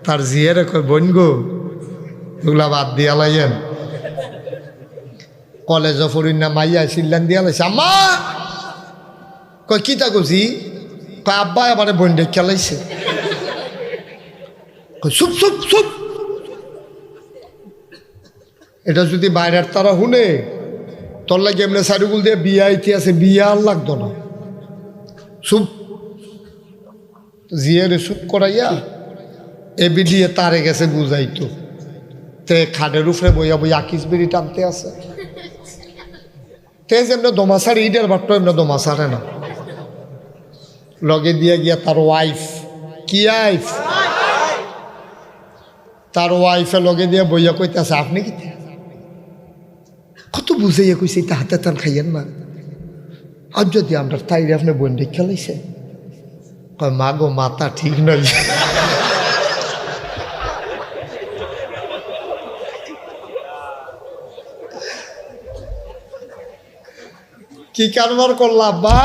তার জিয়ারে কয় বোন গো ওগুলা বাদ দিয়া লাইয়েন। কলেজ পড়ি না মাইয়া সিল্লান দিয়া লাইছে আম্মা কয় কি তা করছি কয় আব্বা এবারে বোন ডেকে খেলাইছে। চুপ চুপ চুপ, এটা যদি বাইরের তারা শুনে তোর লাগে এমনি সাইডুগুল দিয়ে বিয়া ইতি আছে, বিয়া আর লাগতো না। চুপ, জিয়ারে চুপ করাইয়া এবি দিয়ে তারে গেছে বুঝাইতো, তে খাটের উপরে বইয়া বইয়া আকিস বেরি টানতে আছে। তে যেমনি দমাসারে ইডের বাট্ট এমনি দমাসারে না, লগে দিয়ে গিয়া তার ওয়াইফ, কি ওয়াইফ, তার ওয়াইফে লগে দিয়ে বইয়া কইতেছে আপনি কি কত বুঝাইয়া কইছে এটা হাতে টান খাইয়েন না, আর যদি আমরা তাইরে আপনি বন্ডে খেলাইছে। কয় মা গো মাথা ঠিক নয়। কি কারবার করলা আব্বা?